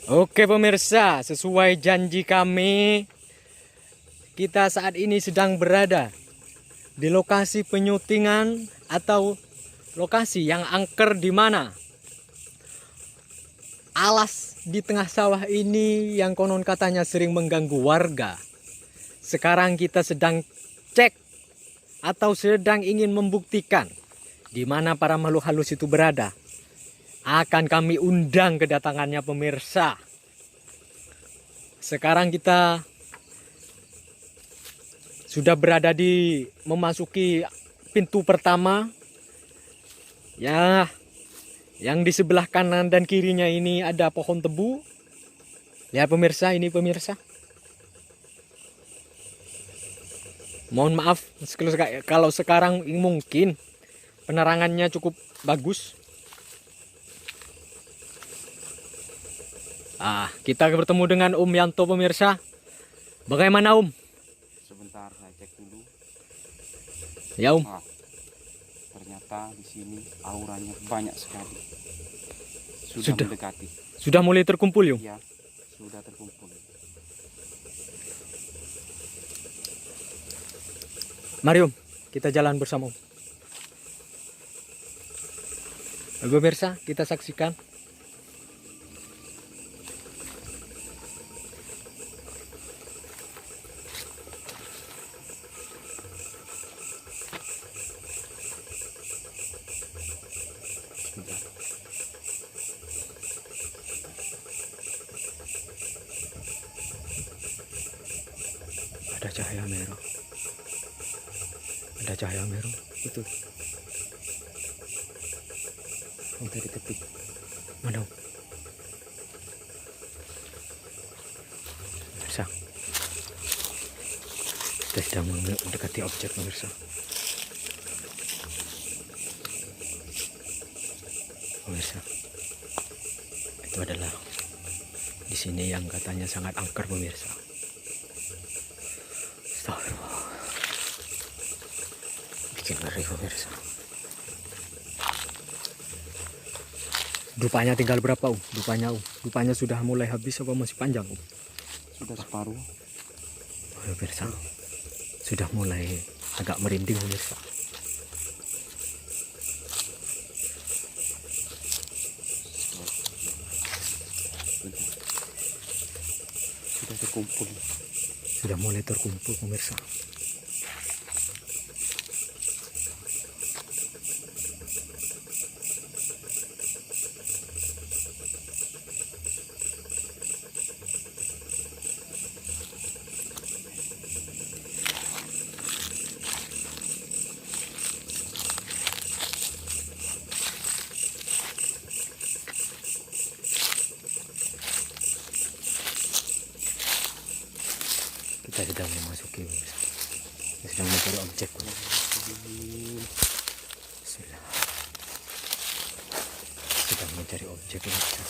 Oke pemirsa, sesuai janji kami, kita saat ini sedang berada di lokasi penyutingan atau lokasi yang angker di mana alas di tengah sawah ini yang konon katanya sering mengganggu warga. Sekarang kita sedang cek atau sedang ingin membuktikan di mana para makhluk halus itu berada. Akan kami undang kedatangannya pemirsa. Sekarang kita sudah berada di memasuki pintu pertama. Ya, yang di sebelah kanan dan kirinya ini ada pohon tebu. Lihat pemirsa, ini pemirsa. Mohon maaf kalau sekarang mungkin penerangannya cukup bagus. Kita bertemu dengan Om Yanto pemirsa. Bagaimana Om? Sebentar saya cek dulu. Ya Om. Ternyata di sini auranya banyak sekali. Sudah mendekati. Sudah mulai terkumpul Om? Ya, sudah terkumpul. Mari Om, kita jalan bersama Om. Pemirsa, kita saksikan. Ada cahaya merah. Ada cahaya merah. Itu. Om tadi ketik. Mana Om? Pemirsa. Kita sedang mendekati objek pemirsa. Pemirsa. Itu adalah di sini yang katanya sangat angker pemirsa. Astagfirullah. Bikin ngeri pemirsa. Dupanya tinggal berapa Om? Dupanya sudah mulai habis apa masih panjang Om? Sudah separuh. Pemirsa, sudah mulai agak merinding pemirsa. Sudah terkumpul. Sudah mulai terkumpul pemirsa. Kita sedang memasuki pemirsa. Kita sedang mencari objek. Bismillah. Sedang mencari objek pemirsa.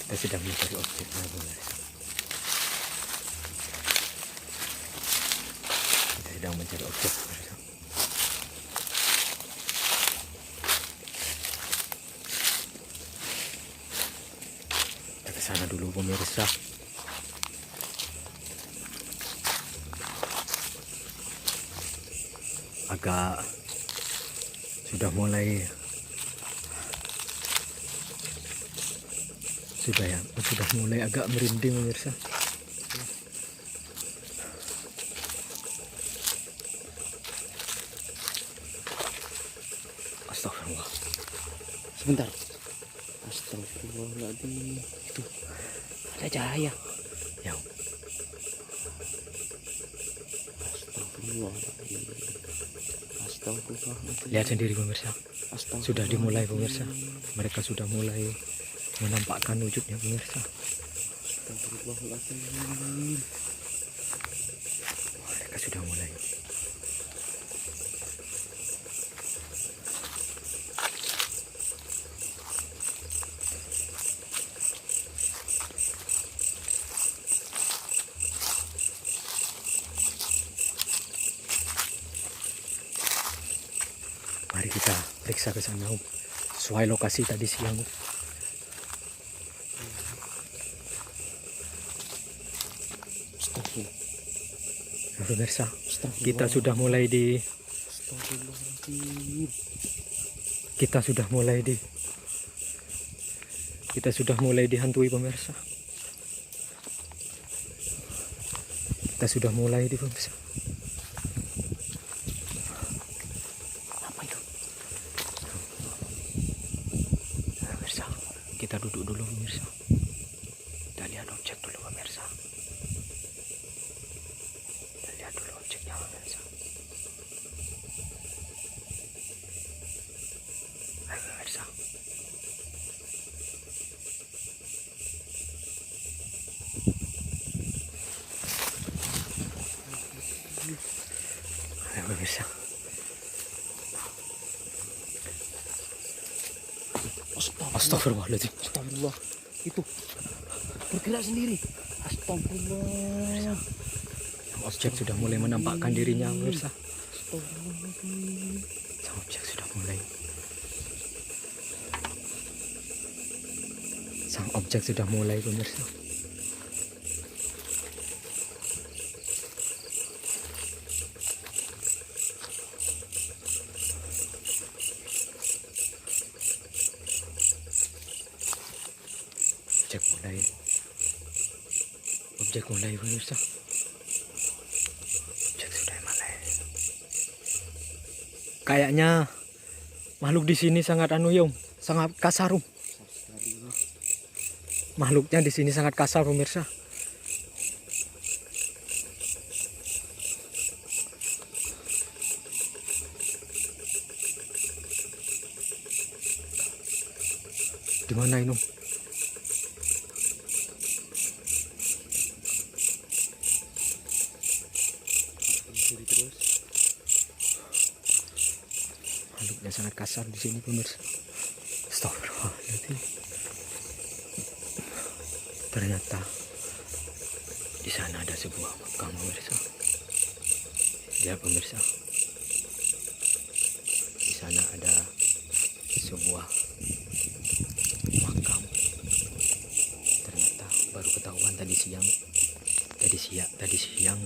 Kita sedang mencari objek pemirsa. Kita sedang mencari objek pemirsa. Kita ke sana dulu pemirsa. Agak sudah mulai agak merinding pemirsa. Astagfirullah. Sebentar. Astagfirullahaladzim. Itu ada cahaya. Ya. Astagfirullahaladzim. Astagfirullahaladzim. Lihat sendiri pemirsa. Sudah dimulai pemirsa. Mereka sudah mulai menampakkan wujudnya pemirsa. Astagfirullahaladzim. Mereka sudah mulai. Mari kita periksa ke sana Om. Sesuai lokasi tadi siang Om. Nah, pemirsa, kita sudah mulai di Astagfirullahaladzim. kita sudah mulai dihantui pemirsa. Kita sudah mulai di pemirsa. Apa itu? Nah, pemirsa, kita duduk dulu pemirsa. Kita lihat objek dulu pemirsa. Kita lihat dulu objeknya pemirsa. Ayo pemirsa. Ayo pemirsa. Astagfirullahaladzim. Astagfirullah. Itu bergerak sendiri. Astagfirullah. Objek sudah mulai menampakkan dirinya pemirsa. Astagfirullahaladzim. Sang objek sudah mulai. Sang objek sudah mulai pemirsa. Objek mulai pemirsa. Objek sudah mulai. Kayaknya makhluk di sini sangat sangat kasar. Makhluknya di sini sangat kasar pemirsa. Di mana ini? Terus. Makhluknya sangat kasar di sini pemirsa. Astagfirullahaladzim. Ternyata di sana ada sebuah makam pemirsa. Ya pemirsa. Di sana ada sebuah makam. Ternyata baru ketahuan tadi siang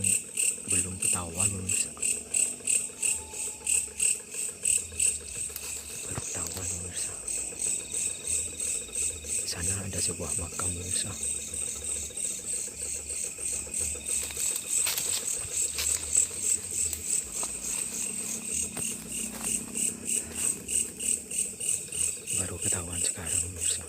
belum ketahuan pemirsa. Baru ketahuan pemirsa. Di sana ada sebuah makam pemirsa. Baru ketahuan sekarang pemirsa.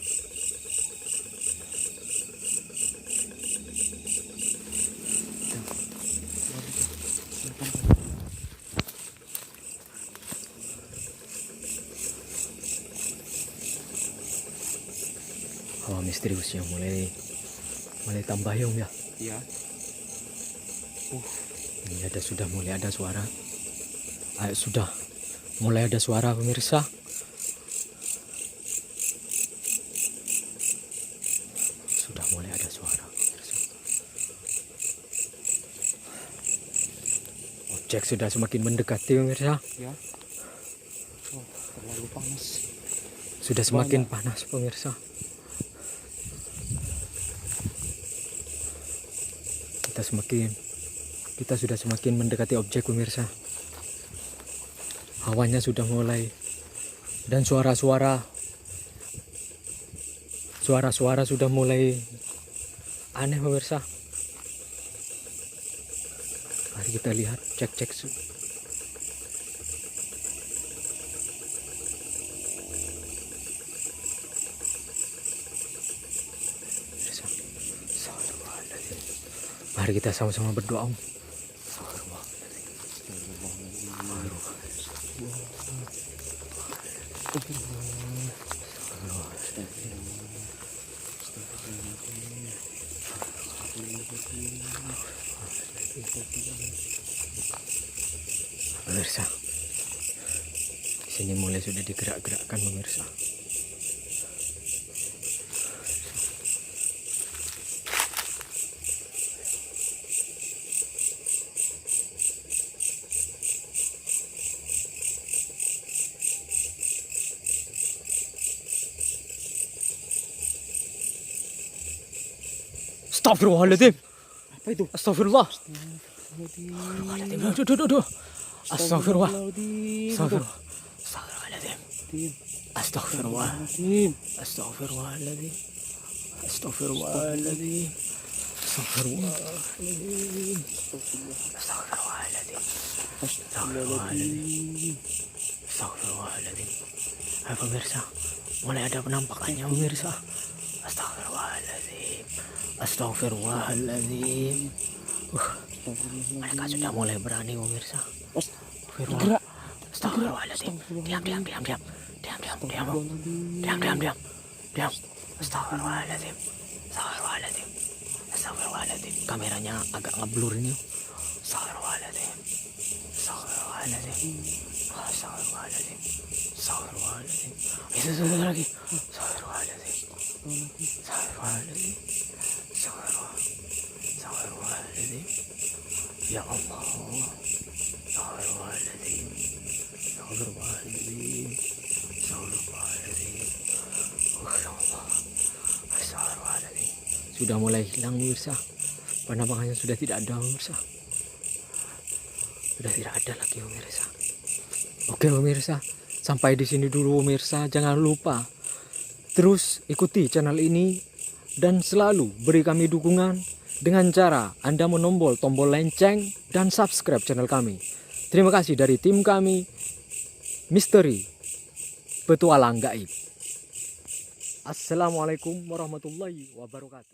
Hawa misteriusnya mulai tambah ya om ya. Iya. Ini sudah mulai ada suara. Sudah mulai ada suara pemirsa. Sudah mulai ada suara pemirsa. Objek sudah semakin mendekati pemirsa. Ya. Oh, terlalu panas. Sudah semakin panas pemirsa. Kita sudah semakin mendekati objek pemirsa. Hawanya sudah mulai dan suara-suara sudah mulai aneh pemirsa. Mari kita lihat, cek. Mari kita sama-sama berdoa. Pemirsa, sini mulai sudah digerak-gerakkan pemirsa. Astagfirullahaladzim. Apa itu? Astagfirullah. Aduh. Astagfirullah. Astagfirullah. Astagfirullahaladzim. Astagfirullahaladzim. Astagfirullahaladzim. Astagfirullahaladzim. Astagfirullahaladzim. Astagfirullahaladzim. Astagfirullahaladzim. Hai pemirsa, mulai ada penampakannya pemirsa. Astagfirullahaladzim. Astagfirullahaladzim. Mereka sudah mulai berani pemirsa. Astagfirullah. Astagfirullahaladzim. Diam. Astagfirullahaladzim. Astagfirullahaladzim. Kameranya agak ngeblur ini. Astagfirullahaladzim. Itu satu lagi. Astagfirullahaladzim. Ya Allah. Astagfirullahaladzim. Astagfirullahaladzim. Ya Allah. Astagfirullahaladzim. Sudah mulai hilang pemirsa. Penampakannya sudah tidak ada pemirsa. Sudah tidak ada lagi pemirsa. Oke pemirsa, sampai di sini dulu pemirsa. Jangan lupa terus ikuti channel ini dan selalu beri kami dukungan dengan cara Anda menombol tombol lonceng dan subscribe channel kami. Terima kasih dari tim kami, Misteri Petualang Gaib. Assalamualaikum warahmatullahi wabarakatuh.